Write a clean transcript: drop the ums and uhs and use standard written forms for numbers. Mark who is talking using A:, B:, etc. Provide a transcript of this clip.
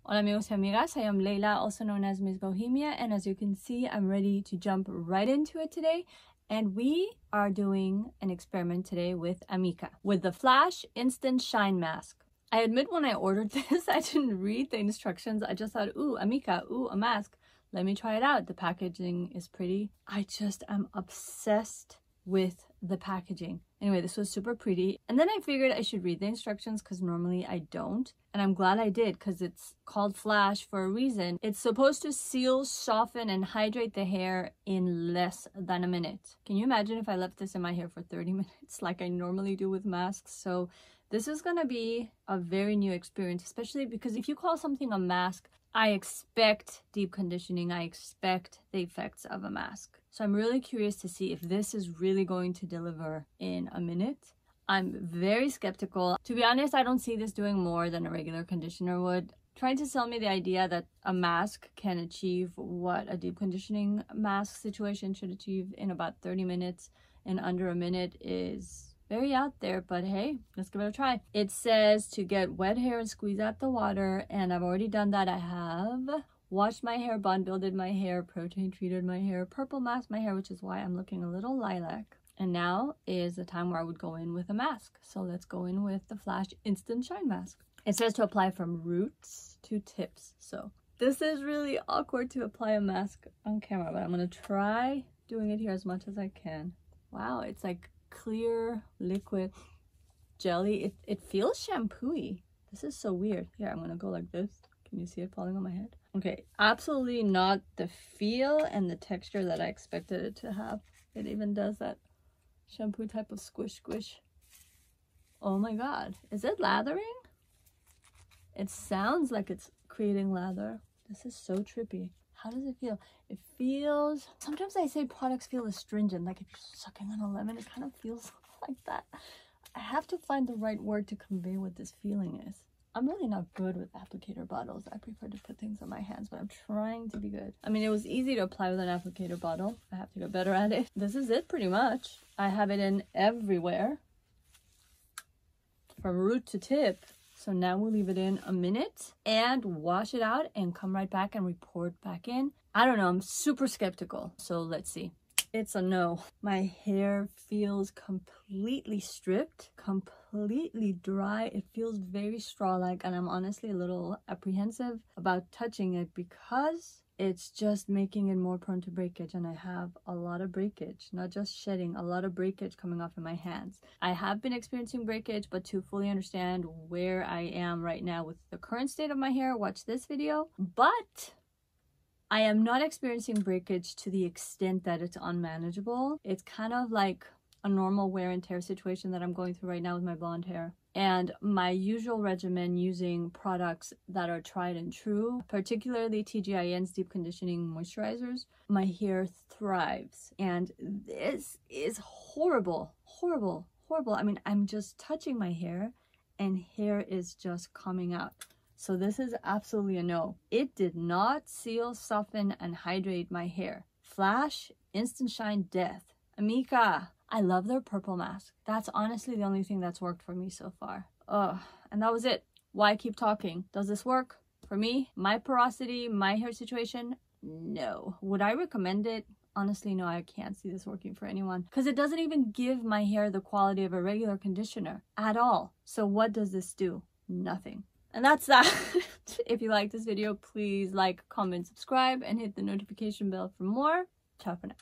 A: Hola amigos y amigas, I am Leila, also known as Miss Bohemia, and as you can see, I'm ready to jump right into it today. And we are doing an experiment today with Amika, with the Flash Instant Shine Mask. I admit when I ordered this, I didn't read the instructions. I just thought, ooh, Amika, ooh, a mask. Let me try it out. The packaging is pretty. I just am obsessed with the packaging. Anyway, this was super pretty. And then I figured I should read the instructions because normally I don't. And I'm glad I did because it's called Flash for a reason. It's supposed to seal, soften, and hydrate the hair in less than a minute. Can you imagine if I left this in my hair for 30 minutes like I normally do with masks? So this is going to be a very new experience, especially because if you call something a mask, I expect deep conditioning. I expect the effects of a mask. So I'm really curious to see if this is really going to deliver in a minute. I'm very skeptical. To be honest, I don't see this doing more than a regular conditioner would. Trying to sell me the idea that a mask can achieve what a deep conditioning mask situation should achieve in about 30 minutes in under a minute is very out there, but hey, let's give it a try. It says to get wet hair and squeeze out the water, and I've already done that. I have washed my hair, bond builded my hair, protein treated my hair, purple masked my hair, which is why I'm looking a little lilac. And now is the time where I would go in with a mask. So let's go in with the Flash Instant Shine Mask. It says to apply from roots to tips. So this is really awkward to apply a mask on camera, but I'm gonna try doing it here as much as I can. Wow, it's like clear liquid jelly. It feels shampoo-y. This is so weird. Here, I'm gonna go like this. Can you see it falling on my head? Okay, absolutely not the feel and the texture that I expected it to have. It even does that shampoo type of squish. Oh my god, is it lathering? It sounds like it's creating lather. This is so trippy. How does it feel? It feels, sometimes I say products feel astringent, like if you're sucking on a lemon, it kind of feels like that. I have to find the right word to convey what this feeling is. I'm really not good with applicator bottles. I prefer to put things on my hands, but I'm trying to be good. I mean, it was easy to apply with an applicator bottle. I have to get better at it. This is it pretty much. I have it in everywhere, from root to tip. So now we'll leave it in a minute and wash it out and come right back and report back in. I don't know, I'm super skeptical. So let's see. It's a no. My hair feels completely stripped, completely dry. It feels very straw-like, and I'm honestly a little apprehensive about touching it because it's just making it more prone to breakage, and I have a lot of breakage, not just shedding, a lot of breakage coming off in my hands. I have been experiencing breakage, but to fully understand where I am right now with the current state of my hair, watch this video. But I am not experiencing breakage to the extent that it's unmanageable. It's kind of like a normal wear and tear situation that I'm going through right now with my blonde hair. And my usual regimen using products that are tried and true, particularly TGIN's deep conditioning moisturizers, my hair thrives. And this is horrible. I mean, I'm just touching my hair and hair is just coming out. So this is absolutely a no. It did not seal, soften, and hydrate my hair. Flash Instant Shine Death. Amika. I love their purple mask. That's honestly the only thing that's worked for me so far. And that was it. Why keep talking? Does this work for me? My porosity, my hair situation? No. Would I recommend it? Honestly, no, I can't see this working for anyone because it doesn't even give my hair the quality of a regular conditioner at all. So what does this do? Nothing. And that's that. If you like this video, please like, comment, subscribe, and hit the notification bell for more. Ciao for now.